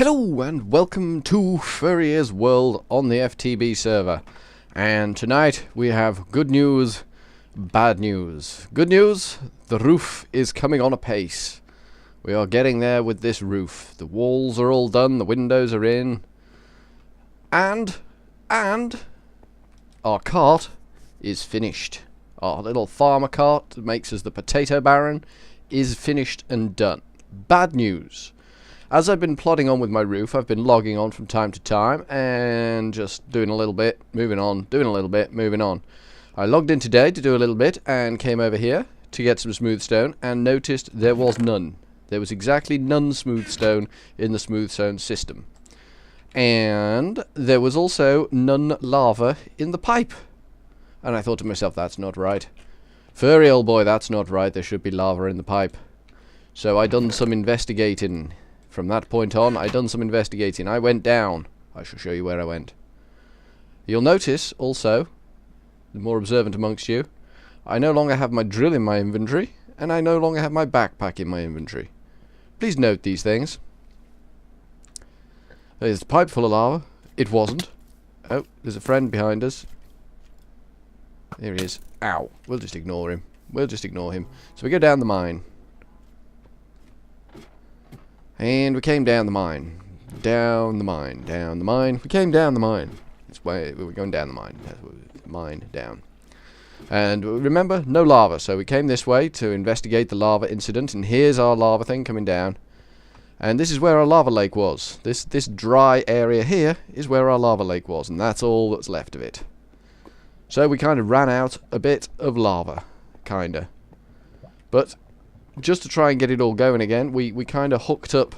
Hello and welcome to Furrier's World on the FTB server. And tonight we have good news, bad news. Good news, the roof is coming on apace. We are getting there with this roof. The walls are all done, the windows are in. And our cart is finished. Our little farmer cart that makes us the potato baron is finished and done. Bad news. As I've been plodding on with my roof, I've been logging on from time to time and just doing a little bit, moving on, doing a little bit, moving on. I logged in today to do a little bit and came over here to get some smooth stone and noticed there was none. There was exactly none smooth stone in the smooth stone system. And there was also none lava in the pipe. And I thought to myself, that's not right. Furry old boy, that's not right. There should be lava in the pipe. So I done some investigating. From that point on, I done some investigating. I went down. I shall show you where I went. You'll notice, also, the more observant amongst you, I no longer have my drill in my inventory, and I no longer have my backpack in my inventory. Please note these things. There's a pipe full of lava. It wasn't. Oh, there's a friend behind us. There he is. Ow. We'll just ignore him. We'll just ignore him. So we go down the mine. And we came down the mine. Down the mine. Down the mine. We came down the mine. It's way we were going down the mine. Mine down. And remember, no lava. So we came this way to investigate the lava incident. And here's our lava thing coming down. And this is where our lava lake was. This dry area here is where our lava lake was. And that's all that's left of it. So we kind of ran out a bit of lava. Kinda. But just to try and get it all going again, we kind of hooked up,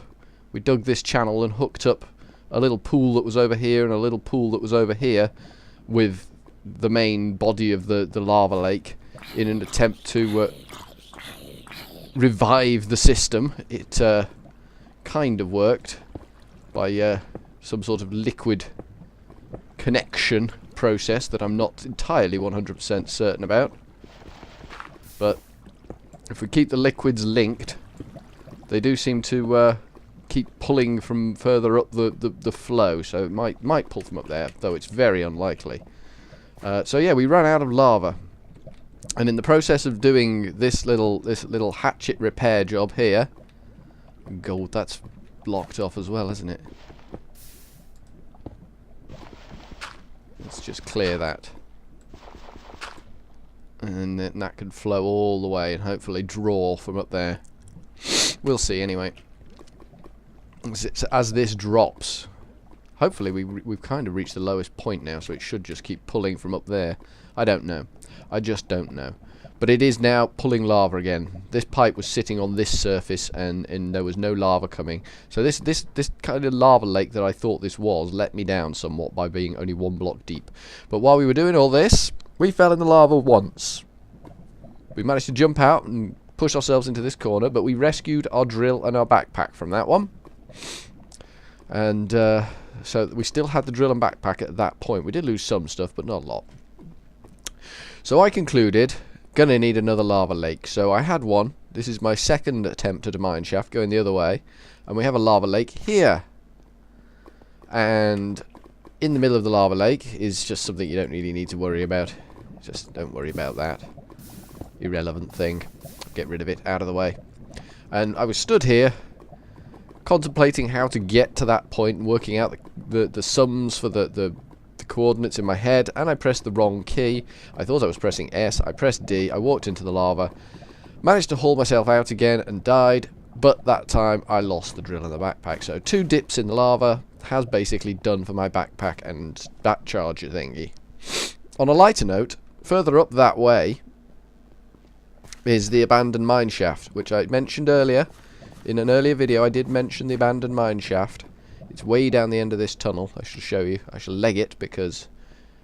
we dug this channel and hooked up a little pool that was over here and a little pool that was over here with the main body of the lava lake in an attempt to revive the system. It kind of worked by some sort of liquid connection process that I'm not entirely 100% certain about. But if we keep the liquids linked, they do seem to keep pulling from further up the flow, so it might pull from up there, though it's very unlikely. So yeah, we ran out of lava, and in the process of doing this little hatchet repair job here, God, that's blocked off as well, isn't it? Let's just clear that. And then that can flow all the way and hopefully draw from up there. We'll see anyway. As this drops, hopefully we've kind of reached the lowest point now, so it should just keep pulling from up there. I don't know. I just don't know. But it is now pulling lava again. This pipe was sitting on this surface and there was no lava coming. So this kind of lava lake that I thought this was let me down somewhat by being only one block deep. But while we were doing all this, we fell in the lava once. We managed to jump out and push ourselves into this corner, but we rescued our drill and our backpack from that one. And so we still had the drill and backpack at that point. We did lose some stuff, but not a lot. So I concluded, gonna need another lava lake. So I had one. This is my second attempt at a mine shaft, going the other way. And we have a lava lake here. And in the middle of the lava lake is just something you don't really need to worry about. Just don't worry about that. Irrelevant thing. Get rid of it, out of the way. And I was stood here, contemplating how to get to that point and working out the sums for the coordinates in my head, and I pressed the wrong key. I thought I was pressing S, I pressed D, I walked into the lava, managed to haul myself out again and died, but that time I lost the drill and the backpack. So 2 dips in the lava has basically done for my backpack and that charger thingy. On a lighter note, further up that way is the abandoned mine shaft, which I mentioned earlier. In an earlier video I did mention the abandoned mine shaft. It's way down the end of this tunnel. I shall show you. I shall leg it because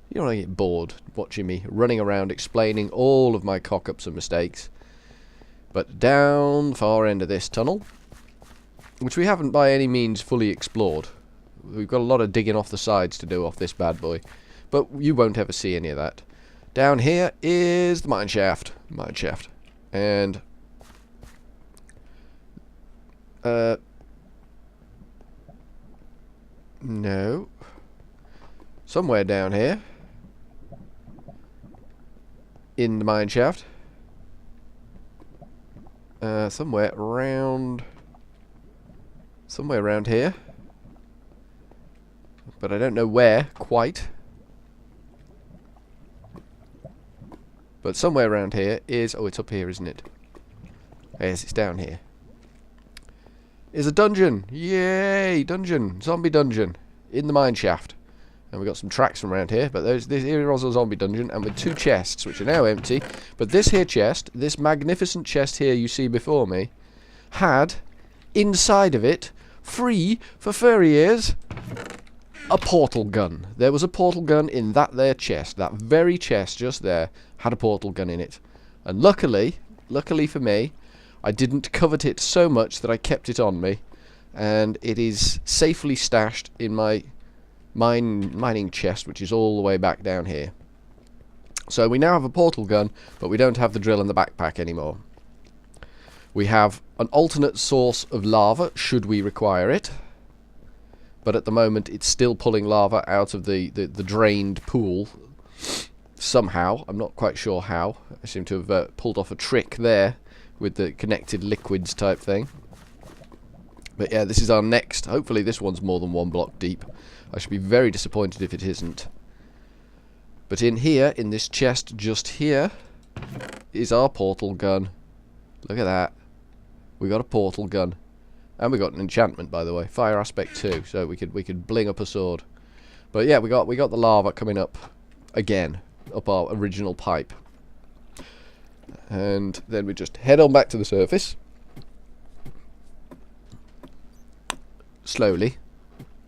you don't want to get bored watching me running around explaining all of my cock-ups and mistakes. But down the far end of this tunnel, which we haven't by any means fully explored. We've got a lot of digging off the sides to do off this bad boy. But you won't ever see any of that. Down here is the mine shaft. Mine shaft. And No. Somewhere down here. In the mine shaft. Somewhere around here. But I don't know where quite. But somewhere around here is... Oh, it's up here, isn't it? Yes, it's down here. Is a dungeon! Yay! Dungeon! Zombie dungeon! In the mine shaft. And we've got some tracks from around here, but here was a zombie dungeon, and with 2 chests, which are now empty. But this here chest, this magnificent chest here you see before me, had, inside of it, free for furry ears, a portal gun. There was a portal gun in that there chest. That very chest just there had a portal gun in it. And luckily for me, I didn't covet it so much that I kept it on me. And it is safely stashed in my mining chest, which is all the way back down here. So we now have a portal gun, but we don't have the drill and the backpack anymore. We have an alternate source of lava, should we require it. But at the moment, it's still pulling lava out of the drained pool. Somehow. I'm not quite sure how. I seem to have pulled off a trick there with the connected liquids type thing. But yeah, this is our next. Hopefully this one's more than 1 block deep. I should be very disappointed if it isn't. But in here, in this chest just here, is our portal gun. Look at that. We got a portal gun. And we got an enchantment, by the way. Fire aspect 2, so we could bling up a sword. But yeah, we got the lava coming up again, up our original pipe. And then we just head on back to the surface. Slowly.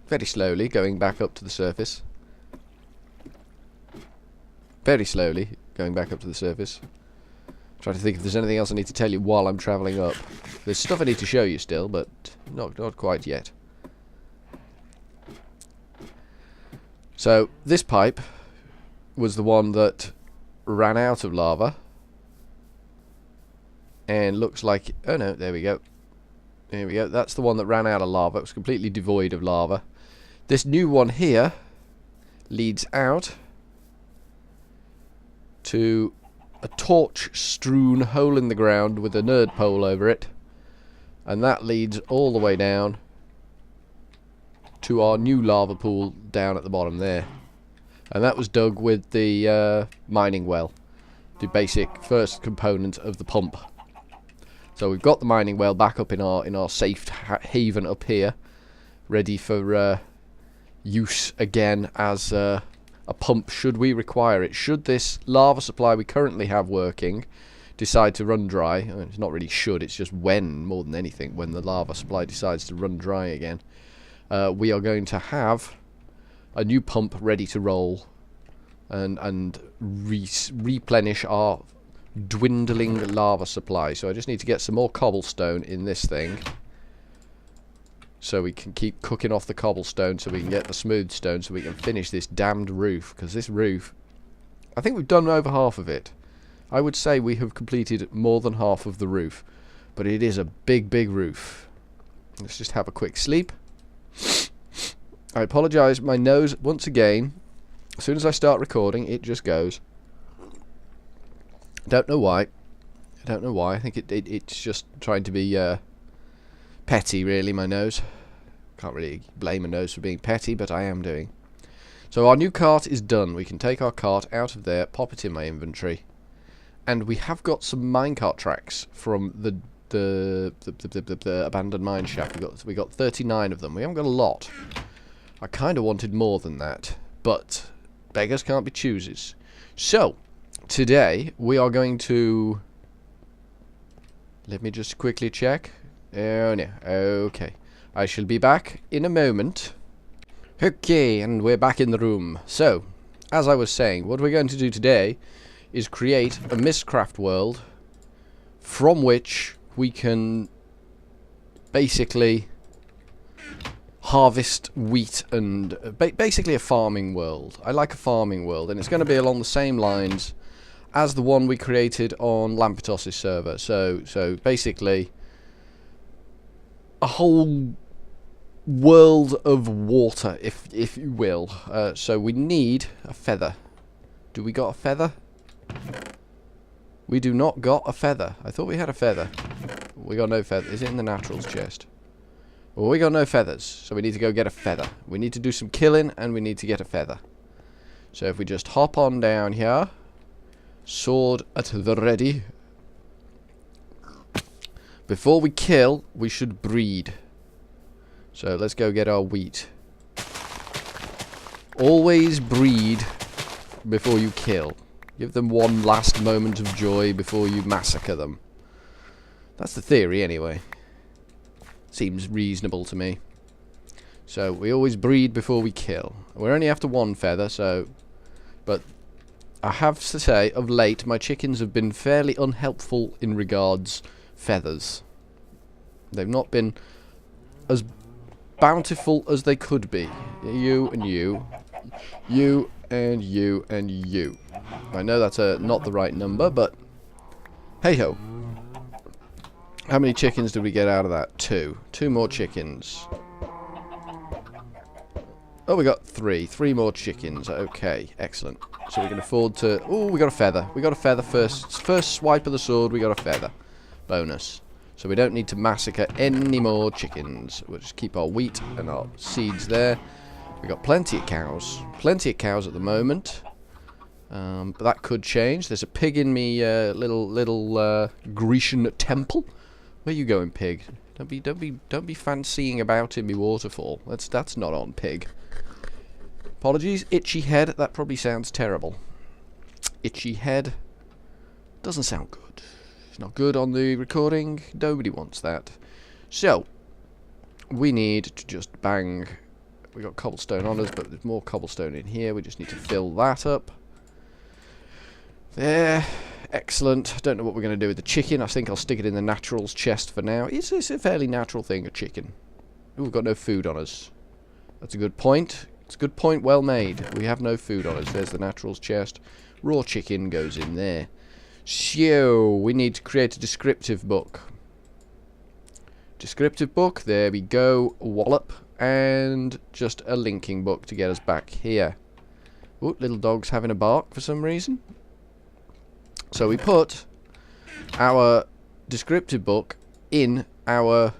Very slowly, going back up to the surface. Very slowly, going back up to the surface. Trying to think if there's anything else I need to tell you while I'm travelling up. There's stuff I need to show you still, but not quite yet. So, this pipe was the one that ran out of lava. And looks like... Oh no, there we go. There we go. That's the one that ran out of lava. It was completely devoid of lava. This new one here leads out to a torch-strewn hole in the ground with a nerd pole over it. And that leads all the way down to our new lava pool down at the bottom there. And that was dug with the mining well. The basic first component of the pump. So we've got the mining well back up in our safe haven up here. Ready for use again as a pump should we require it. Should this lava supply we currently have working decide to run dry, I mean, it's not really should, it's just when, more than anything, when the lava supply decides to run dry again, we are going to have a new pump ready to roll and replenish our dwindling lava supply. So I just need to get some more cobblestone in this thing so we can keep cooking off the cobblestone so we can get the smooth stone so we can finish this damned roof, because this roof, I think we've done over half of it. I would say we have completed more than half of the roof, but it is a big roof. Let's just have a quick sleep. I apologise, my nose, once again, as soon as I start recording, it just goes. Don't know why. I don't know why. I think it's just trying to be petty, really, my nose. Can't really blame a nose for being petty, but I am doing. So our new cart is done. We can take our cart out of there, pop it in my inventory. And we have got some minecart tracks from the abandoned mine shaft. We got 39 of them. We haven't got a lot. I kind of wanted more than that, but beggars can't be choosers. So, today we are going to... Let me just quickly check. Oh no, okay. I shall be back in a moment. Okay, and we're back in the room. So, as I was saying, what we're going to do today is create a mystcraft world from which we can basically harvest wheat and basically a farming world. I like a farming world, and it's going to be along the same lines as the one we created on Lampetos' server. So basically a whole world of water, if you will. So we need a feather. Do we got a feather? We do not got a feather. I thought we had a feather. We got no feather. Is it in the naturals chest? Well, we got no feathers, so we need to go get a feather. We need to do some killing, and we need to get a feather. So if we just hop on down here, sword at the ready. Before we kill, we should breed. So let's go get our wheat. Always breed before you kill. Give them one last moment of joy before you massacre them. That's the theory, anyway. Seems reasonable to me. So we always breed before we kill. We're only after one feather, so... But I have to say, of late, my chickens have been fairly unhelpful in regards feathers. They've not been as bountiful as they could be. You and you. You and you and you. I know that's not the right number, but... Hey-ho. How many chickens did we get out of that? 2. 2 more chickens. Oh, we got 3. 3 more chickens. Okay, excellent. So we can afford to... Oh, we got a feather. We got a feather first. First swipe of the sword, we got a feather. Bonus. So we don't need to massacre any more chickens. We'll just keep our wheat and our seeds there. We got plenty of cows. Plenty of cows at the moment. But that could change. There's a pig in me little Grecian temple. Where you going, pig? Don't be fancying about in me waterfall. That's not on, pig. Apologies, itchy head. That probably sounds terrible. Itchy head doesn't sound good. It's not good on the recording. Nobody wants that. So we need to just bang. We got cobblestone on us, but there's more cobblestone in here. We just need to fill that up. There. Excellent. I don't know what we're going to do with the chicken. I think I'll stick it in the naturals chest for now. It's a fairly natural thing, a chicken. Ooh, we've got no food on us. That's a good point. It's a good point, well made. We have no food on us. There's the naturals chest. Raw chicken goes in there. So, we need to create a descriptive book. Descriptive book. There we go. Wallop. And just a linking book to get us back here. Ooh, little dog's having a bark for some reason. So we put our descriptive book in our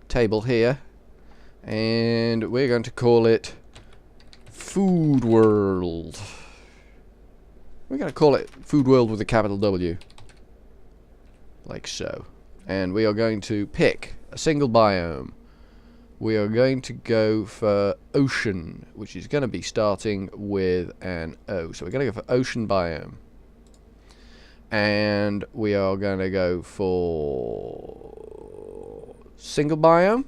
table here, and we're going to call it Food World. We're going to call it Food World with a capital W, like so. And we are going to pick a single biome. We are going to go for ocean, which is going to be starting with an O. So we're going to go for ocean biome. And we are going to go for single biome,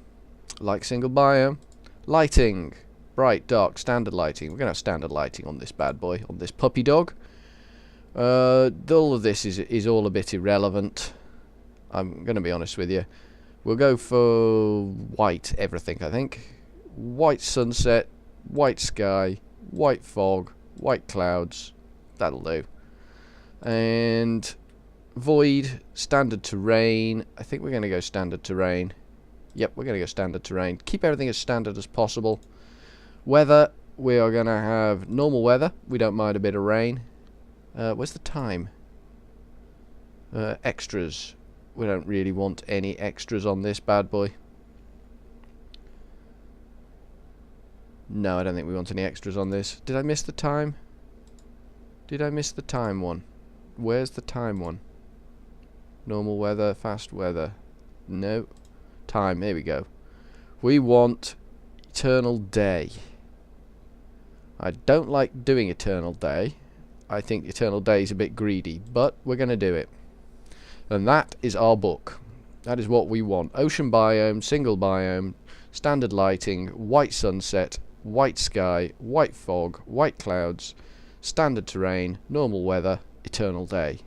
like single biome, lighting, bright, dark, standard lighting. We're going to have standard lighting on this bad boy, on this puppy dog. All of this is all a bit irrelevant. I'm going to be honest with you. We'll go for white everything, I think. White sunset, white sky, white fog, white clouds. That'll do. And void, standard terrain. I think we're going to go standard terrain. Yep, we're going to go standard terrain. Keep everything as standard as possible. Weather, we are going to have normal weather. We don't mind a bit of rain. Where's the time? Extras. We don't really want any extras on this bad boy. No, I don't think we want any extras on this. Did I miss the time? Did I miss the time one? Where's the time one? Normal weather, fast weather. No. Time, here we go. We want eternal day. I don't like doing eternal day. I think eternal day is a bit greedy, but we're going to do it. And that is our book. That is what we want. Ocean biome, single biome, standard lighting, white sunset, white sky, white fog, white clouds, standard terrain, normal weather, eternal day.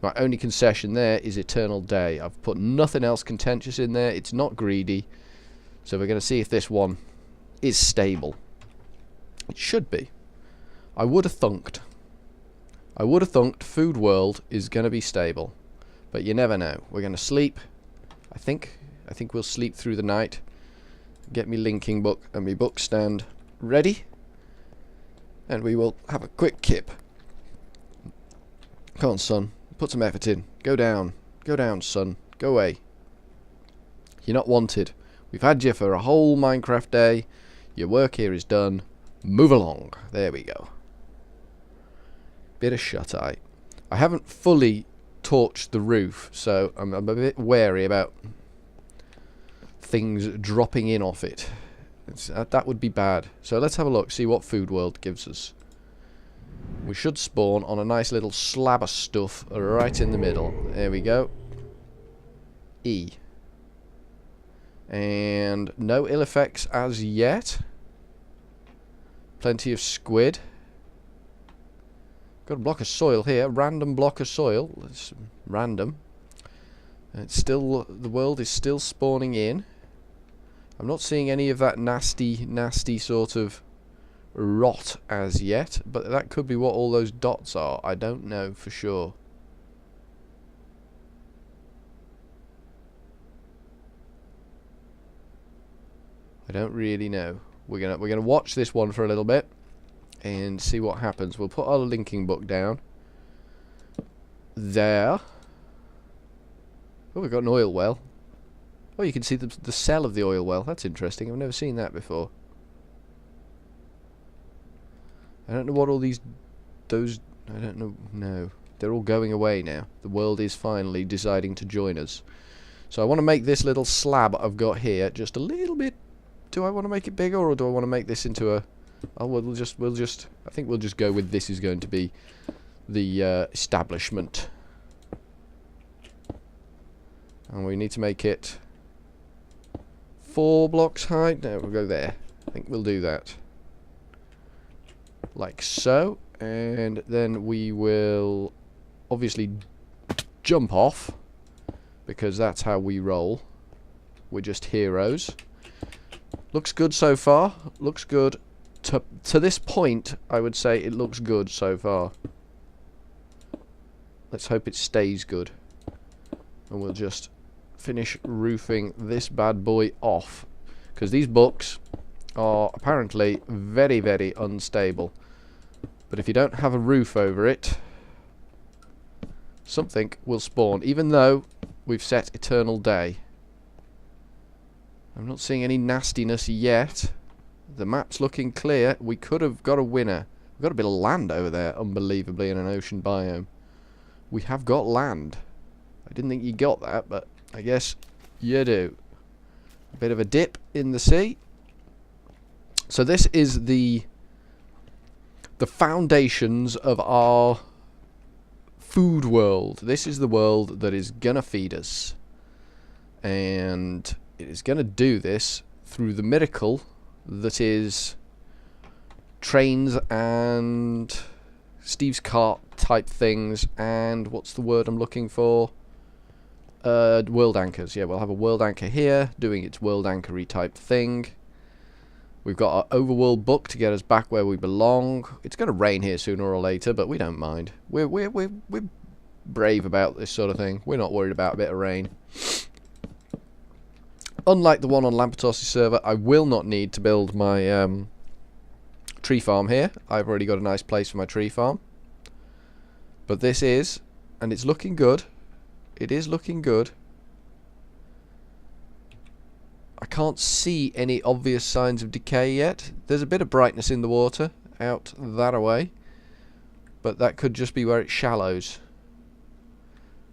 My only concession there is eternal day. I've put nothing else contentious in there. It's not greedy. So we're going to see if this one is stable. It should be. I would have thunked. Food World is going to be stable. But you never know. We're going to sleep. I think we'll sleep through the night. get me linking book and me book stand ready, and we will have a quick kip. Come on, son. Put some effort in. Go down. Go down, son. Go away. You're not wanted. We've had you for a whole Minecraft day. Your work here is done. Move along. There we go. Bit of shut-eye. I haven't fully torched the roof, so I'm a bit wary about things dropping in off it. That would be bad. So let's have a look, see what Food World gives us. We should spawn on a nice little slab of stuff right in the middle. There we go. E. And no ill effects as yet. Plenty of squid. Got a block of soil here. Random block of soil. It's random. It's still, the world is still spawning in. I'm not seeing any of that nasty sort of rot as yet, but that could be what all those dots are. I don't know for sure. I don't really know. We're gonna watch this one for a little bit and see what happens. We'll put our linking book down there. Oh, we've got an oil well. Oh, you can see the cell of the oil well. That's interesting. I've never seen that before. I don't know what all I don't know. No, they're all going away now. The world is finally deciding to join us. So I want to make this little slab I've got here just a little bit. Do I want to make it bigger, or do I want to make this into a? Oh, we'll just. I think we'll just go with this is going to be the establishment, and we need to make it 4 blocks high. No, we'll go there. I think we'll do that. Like so, and then we will obviously jump off because that's how we roll. We're just heroes. Looks good so far. Looks good. To this point, I would say it looks good so far. Let's hope it stays good. And we'll just finish roofing this bad boy off, because these books are apparently very, very unstable. But if you don't have a roof over it, something will spawn, even though we've set eternal day. I'm not seeing any nastiness yet. The map's looking clear. We could have got a winner. We've got a bit of land over there, unbelievably, in an ocean biome. We have got land. I didn't think you got that, but I guess you do. A bit of a dip in the sea. So this is the foundations of our food world. This is the world that is gonna feed us. And it is going to do this through the miracle that is trains and Steve's cart type things, and what's the word I'm looking for? World anchors. Yeah, we'll have a world anchor here doing its world anchory type thing. We've got our overworld book to get us back where we belong. It's going to rain here sooner or later, but we don't mind. We're brave about this sort of thing. We're not worried about a bit of rain. Unlike the one on Lampetos' server, I will not need to build my tree farm here. I've already got a nice place for my tree farm. But this is, and it's looking good. It is looking good. I can't see any obvious signs of decay yet. There's a bit of brightness in the water out that away, but that could just be where it shallows.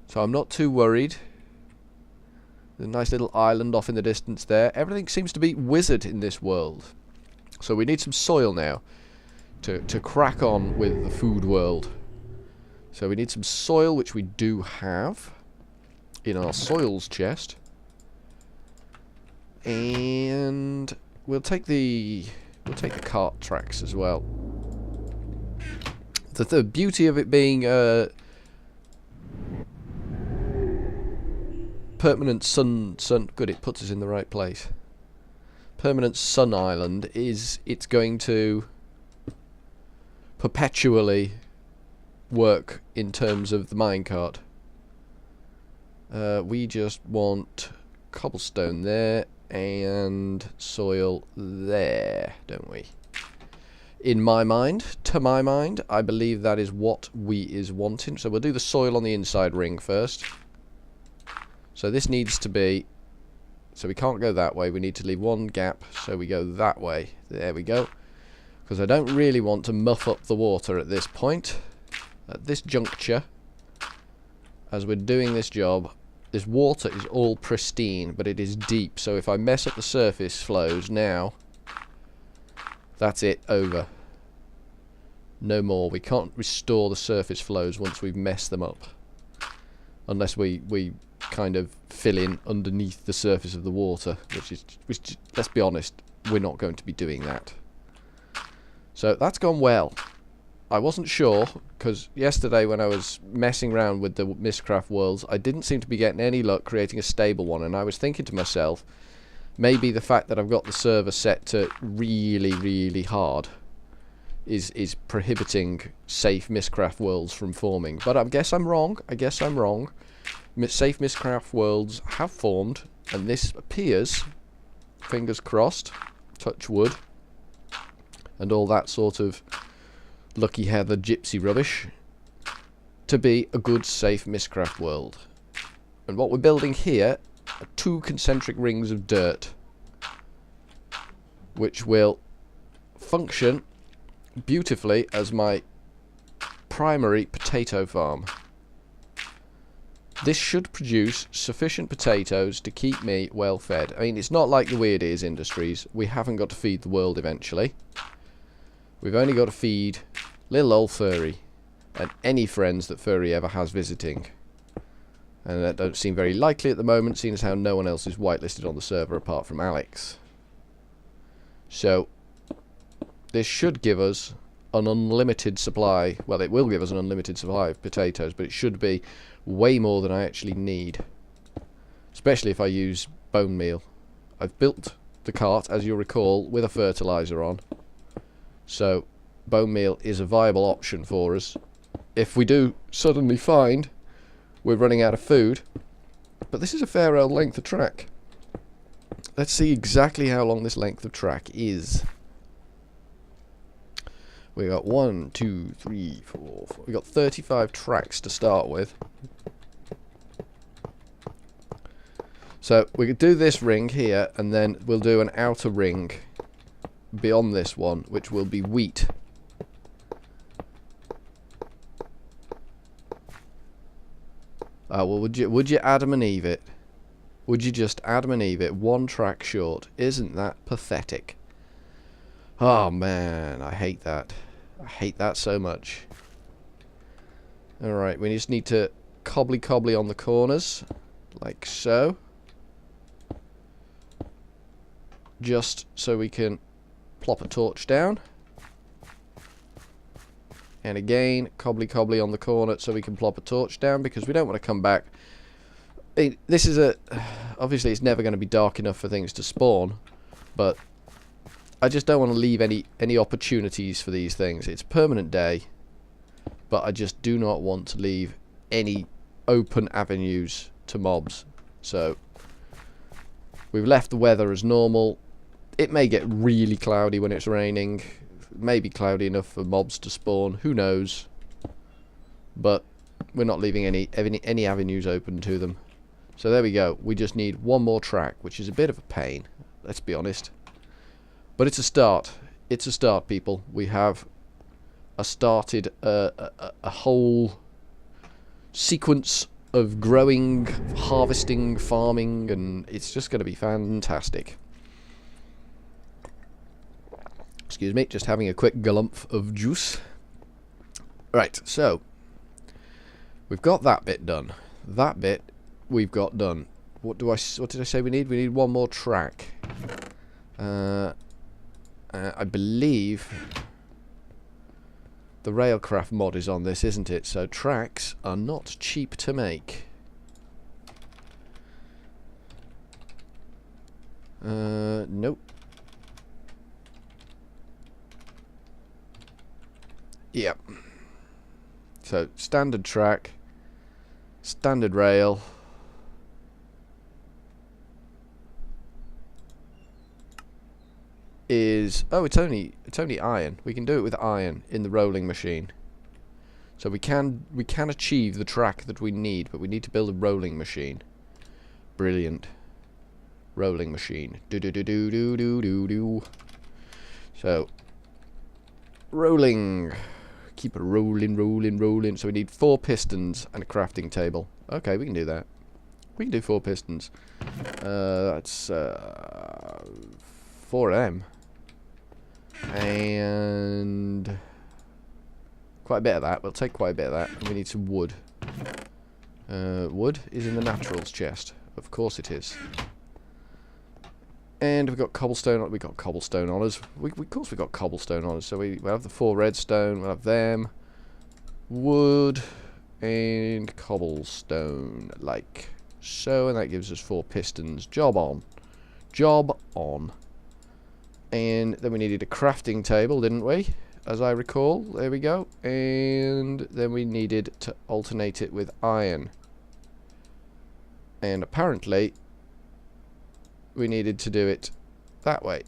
So I'm not too worried. There's a nice little island off in the distance there. Everything seems to be wizard in this world. So we need some soil now to crack on with the food world. So we need some soil, which we do have in our soils chest. And we'll take the cart tracks as well. The beauty of it being permanent sun good, it puts us in the right place. Permanent sun island is it's going to perpetually work in terms of the minecart. We just want cobblestone there, and soil there, don't we? In my mind, to my mind, I believe that is what we is wanting. So we'll do the soil on the inside ring first. So this needs to be, so we can't go that way, we need to leave one gap, so we go that way. There we go. Because I don't really want to muff up the water at this point. At this juncture, as we're doing this job, this water is all pristine, but it is deep, so if I mess up the surface flows now, that's it, over. No more. We can't restore the surface flows once we've messed them up. Unless we kind of fill in underneath the surface of the water, which, let's be honest, we're not going to be doing that. So that's gone well. I wasn't sure, because yesterday when I was messing around with the mystcraft worlds, I didn't seem to be getting any luck creating a stable one, and I was thinking to myself, maybe the fact that I've got the server set to really, really hard is prohibiting safe mystcraft worlds from forming. But I guess I'm wrong. Safe mystcraft worlds have formed, and this appears, fingers crossed, touch wood, and all that sort of lucky heather gypsy rubbish, to be a good safe mystcraft world. And what we're building here are 2 concentric rings of dirt, which will function beautifully as my primary potato farm. This should produce sufficient potatoes to keep me well fed. I mean, it's not like the Weird Ears Industries. We haven't got to feed the world eventually. We've only got to feed little old Furry and any friends that Furry ever has visiting. And that don't seem very likely at the moment, seeing as how no one else is whitelisted on the server apart from Alex. So this should give us an unlimited supply. Well, it will give us an unlimited supply of potatoes, but it should be way more than I actually need. Especially if I use bone meal. I've built the cart, as you'll recall, with a fertilizer on. So bone meal is a viable option for us. If we do suddenly find we're running out of food. But this is a fair old length of track. Let's see exactly how long this length of track is. We got 1, 2, 3, 4. We got 35 tracks to start with. So we could do this ring here, and then we'll do an outer ring beyond this one, which will be wheat. Oh, well, would you Adam and Eve it? Would you just Adam and Eve it? 1 track short. Isn't that pathetic? Oh man, I hate that. I hate that so much. Alright, we just need to cobbly on the corners, like so. Just so we can plop a torch down. And again, cobbly on the corner so we can plop a torch down, because we don't want to come back. This is a... Obviously it's never going to be dark enough for things to spawn, but I just don't want to leave any opportunities for these things. It's permanent day, but I just do not want to leave any open avenues to mobs. So we've left the weather as normal. It may get really cloudy when it's raining. Maybe cloudy enough for mobs to spawn, who knows, but we're not leaving any avenues open to them. So there we go. We just need 1 more track, which is a bit of a pain, let's be honest, but it's a start. It's a start, people. We have started a whole sequence of growing, harvesting, farming, and it's just going to be fantastic. Excuse me, just having a quick gulump of juice. Right, so we've got that bit done. That bit we've got done. What did I say we need? We need 1 more track. I believe the Railcraft mod is on this, isn't it? So tracks are not cheap to make. Nope. Yep. So standard track, standard rail, is... Oh, it's only iron. We can do it with iron in the rolling machine. So we can achieve the track that we need, but we need to build a rolling machine. Brilliant. Rolling machine. Do do do do do do do do. So rolling. Keep it rolling, rolling, rolling. So we need 4 pistons and a crafting table. Okay, we can do that. We can do 4 pistons. That's 4 of them. And quite a bit of that. We'll take quite a bit of that. And we need some wood. Wood is in the naturals chest. Of course it is. And we've got cobblestone. We got cobblestone on us. Of course we got cobblestone on us. So we'll have the 4 redstone. We'll have them. Wood and cobblestone, like so, and that gives us 4 pistons. Job on. Job on. And then we needed a crafting table, didn't we? As I recall. There we go. And then we needed to alternate it with iron. And apparently we needed to do it that way.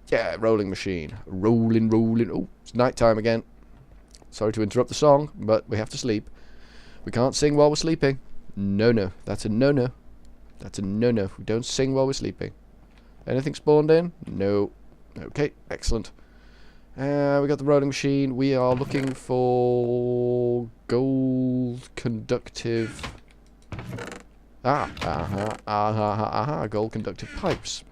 Yeah, rolling machine. Rolling, rolling. Oh, it's night time again. Sorry to interrupt the song, but we have to sleep. We can't sing while we're sleeping. No, no. That's a no-no. That's a no-no. We don't sing while we're sleeping. Anything spawned in? No. Okay, excellent. We got the rolling machine. We are looking for gold conductive... gold conductive pipes.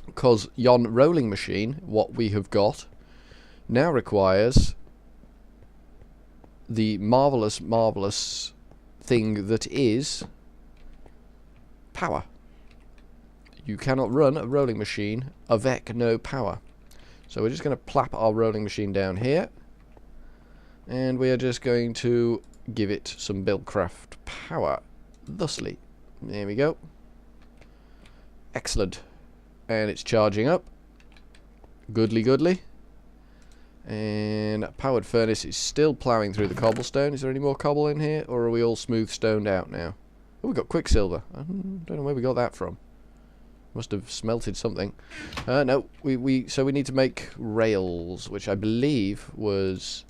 Because yon rolling machine, what we have got, now requires the marvellous, marvellous thing that is power. You cannot run a rolling machine avec no power. So we're just going to plap our rolling machine down here. And we are just going to give it some buildcraft power. Thusly. There we go. Excellent. And it's charging up. Goodly, goodly. And a powered furnace is still ploughing through the cobblestone. Is there any more cobble in here? Or are we all smooth stoned out now? Oh, we've got quicksilver. I don't know where we got that from. Must have smelted something. No, so we need to make rails, which I believe was...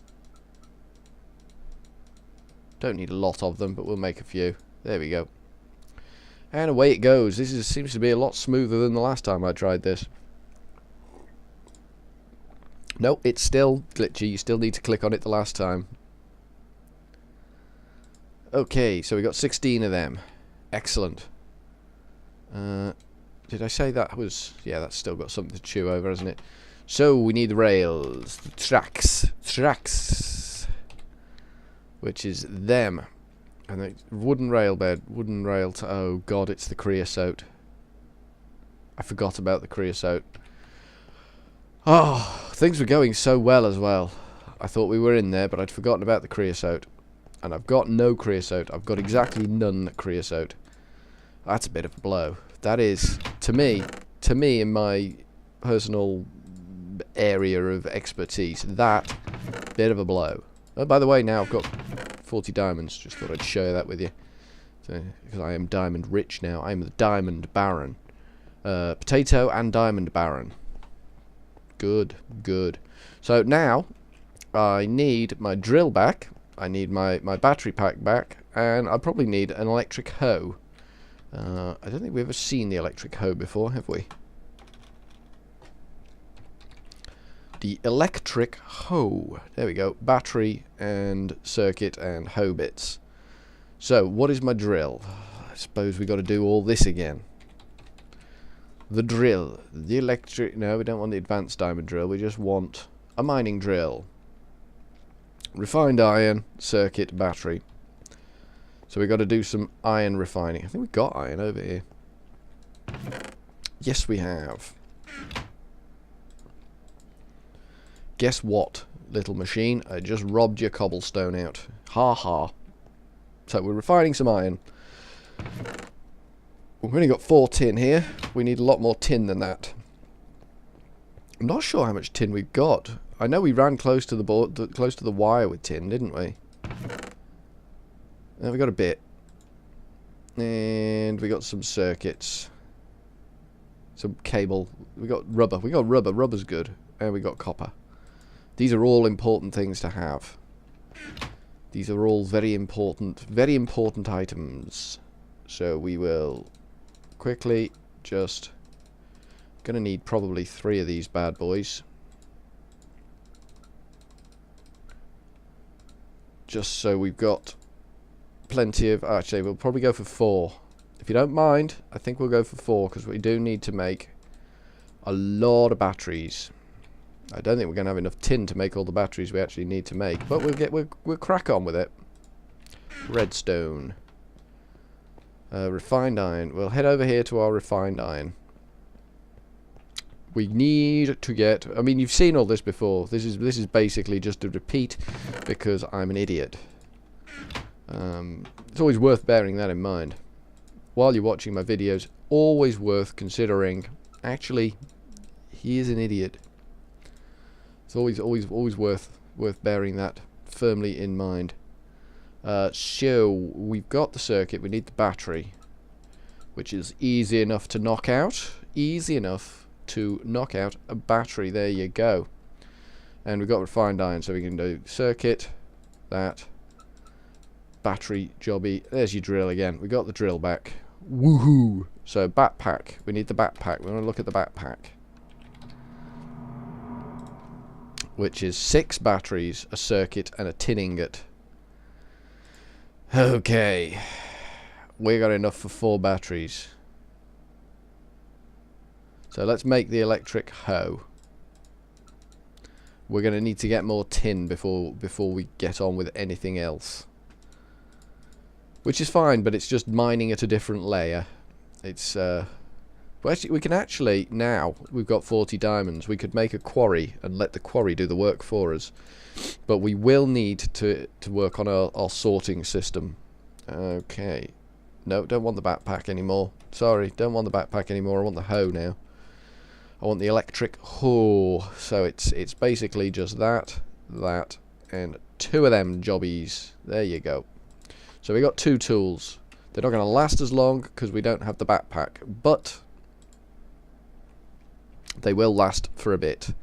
Don't need a lot of them, but we'll make a few. There we go. And away it goes. This seems to be a lot smoother than the last time I tried this. No, it's still glitchy. You still need to click on it the last time. Okay, so we got 16 of them. Excellent. Did I say that was... Yeah, that's still got something to chew over, hasn't it? So, we need the rails. The tracks. Which is them. And the wooden rail bed. Wooden rail... Oh, God, it's the creosote. I forgot about the creosote. Oh, things were going so well as well. I thought we were in there, but I'd forgotten about the creosote. And I've got no creosote. I've got exactly none creosote. That's a bit of a blow. That is, to me in my personal area of expertise, that bit of a blow. Oh, by the way, now I've got 40 diamonds. Just thought I'd share that with you. So, because I am diamond rich now. I'm the diamond baron. Potato and diamond baron. Good, good. So now, I need my drill back. I need my battery pack back. And I probably need an electric hoe. I don't think we've ever seen the electric hoe before, have we? The electric hoe. There we go. Battery and circuit and hoe bits. So, what is my drill? I suppose we got to do all this again. The drill. The electric... No, we don't want the advanced diamond drill. We just want a mining drill. Refined iron, circuit, battery. So we've got to do some iron refining. I think we've got iron over here. Yes, we have. Guess what, little machine? I just robbed your cobblestone out. Ha ha. So we're refining some iron. We've only got 4 tin here. We need a lot more tin than that. I'm not sure how much tin we've got. I know we ran close to the board, close to the wire with tin, didn't we? Now we got a bit. And we got some circuits. some cable. We got rubber. We got rubber. Rubber's good. And we got copper. These are all important things to have. These are all very important items. So we will quickly just... Gonna need probably 3 of these bad boys. Just so we've got plenty of... Actually, we'll probably go for 4. If you don't mind, I think we'll go for 4, because we do need to make a lot of batteries. I don't think we're going to have enough tin to make all the batteries we actually need to make, but we'll crack on with it. Redstone. Refined iron. We'll head over here to our refined iron. We need to get... I mean, you've seen all this before. This is basically just a repeat because I'm an idiot. It's always worth bearing that in mind. While you're watching my videos, always worth considering, actually, he is an idiot. It's always worth bearing that firmly in mind. So, we've got the circuit, we need the battery, which is easy enough to knock out. Easy enough to knock out a battery, there you go. And we've got refined iron, so we can do circuit, that, battery, jobby. There's your drill again. We got the drill back. Woohoo! So backpack. We need the backpack. We want to look at the backpack, which is 6 batteries, a circuit, and a tin ingot. Okay, we got enough for 4 batteries. So let's make the electric hoe. We're going to need to get more tin before we get on with anything else. Which is fine, but it's just mining at a different layer. It's well, actually, we can actually, now we've got 40 diamonds, we could make a quarry and let the quarry do the work for us. But we will need to work on our sorting system. Okay. No, don't want the backpack anymore. Sorry, don't want the backpack anymore. I want the hoe now. I want the electric hoe. So it's basically just that, and 2 of them jobbies. There you go. So we got 2 tools. They're not going to last as long because we don't have the backpack, but they will last for a bit.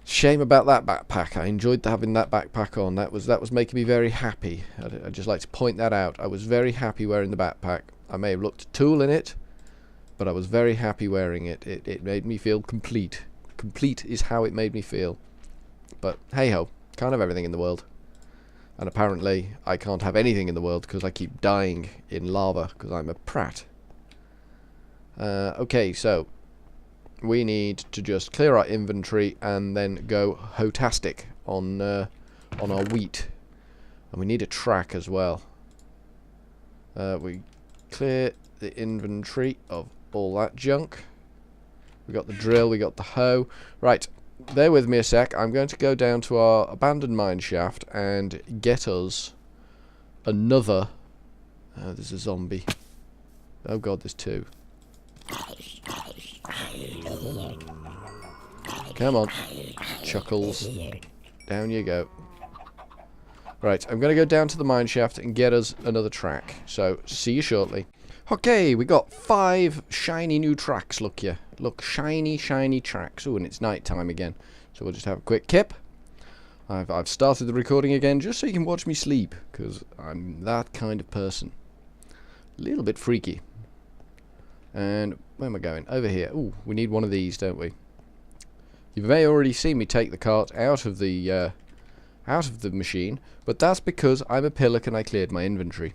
Shame about that backpack. I enjoyed having that backpack on. That was making me very happy. I'd just like to point that out. I was very happy wearing the backpack. I may have looked a tool in it, but I was very happy wearing it. It made me feel complete. Complete is how it made me feel. But hey ho, can't have everything in the world. And apparently I can't have anything in the world because I keep dying in lava because I'm a prat. Okay, so we need to just clear our inventory and then go hotastic on our wheat. And we need a track as well. We clear the inventory of all that junk. We got the drill, we got the hoe. Right, bear with me a sec. I'm going to go down to our abandoned mine shaft and get us another... there's a zombie. Oh god, there's 2. Come on, Chuckles. Down you go. Right, I'm going to go down to the mine shaft and get us another track. So, see you shortly. Okay, we got 5 shiny new tracks, look ya. Look, shiny, shiny tracks. Ooh, and it's night time again. So we'll just have a quick kip. I've started the recording again just so you can watch me sleep, because I'm that kind of person. A little bit freaky. And where am I going? Over here. Ooh, we need one of these, don't we? You may already see me take the cart out of the machine, but that's because I'm a pillock and I cleared my inventory.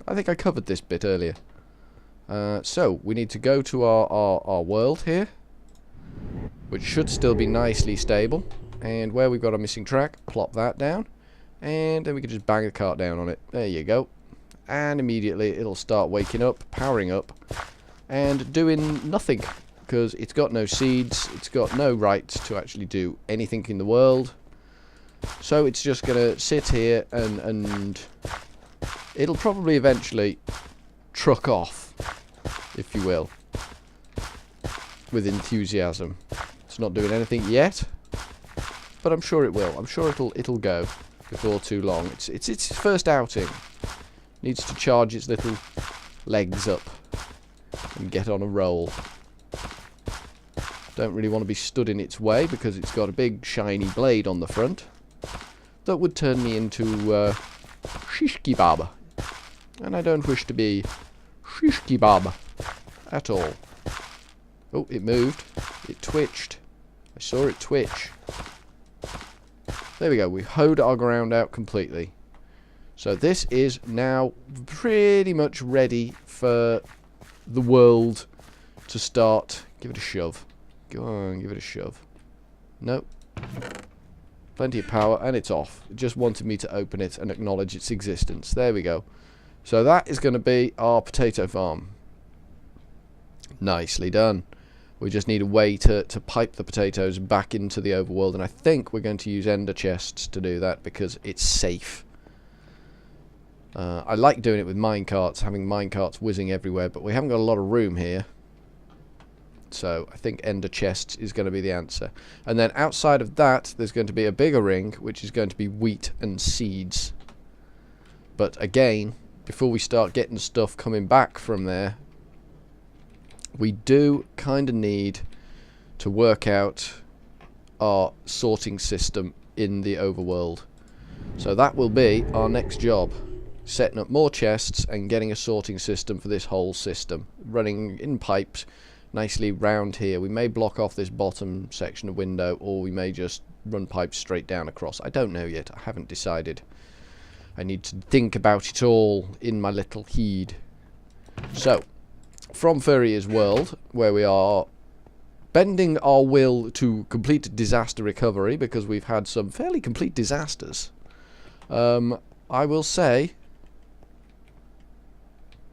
I think I covered this bit earlier. So we need to go to our world here, which should still be nicely stable. And where we've got a missing track, plop that down, and then we can just bang the cart down on it. There you go. And immediately it'll start waking up, powering up, and doing nothing, because it's got no seeds, it's got no right to actually do anything in the world. So it's just gonna sit here and it'll probably eventually truck off, if you will, with enthusiasm. It's not doing anything yet, but I'm sure it will. I'm sure it'll go before too long. It's its first outing. Needs to charge its little legs up and get on a roll. Don't really want to be stood in its way because it's got a big shiny blade on the front that would turn me into shish kebab. And I don't wish to be shish kebab at all. Oh, it moved. It twitched. I saw it twitch. There we go. We hoed our ground out completely. So this is now pretty much ready for the world to start. Give it a shove. Go on, give it a shove. Nope. Plenty of power, and it's off. It just wanted me to open it and acknowledge its existence. There we go. So that is going to be our potato farm. Nicely done. We just need a way to pipe the potatoes back into the overworld, and I think we're going to use ender chests to do that because it's safe. I like doing it with minecarts, having minecarts whizzing everywhere, but we haven't got a lot of room here. So I think ender chests is going to be the answer. And then outside of that, there's going to be a bigger ring, which is going to be wheat and seeds. But again, before we start getting stuff coming back from there, we do kind of need to work out our sorting system in the overworld. So that will be our next job. Setting up more chests and getting a sorting system for this whole system. Running in pipes nicely round here. We may block off this bottom section of window, or we may just run pipes straight down across. I don't know yet. I haven't decided. I need to think about it all in my little head. So, from Furrier's world, where we are bending our will to complete disaster recovery, because we've had some fairly complete disasters, I will say...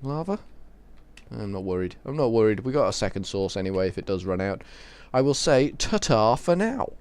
Lava? I'm not worried. I'm not worried. We got a second source anyway if it does run out. I will say ta-ta for now.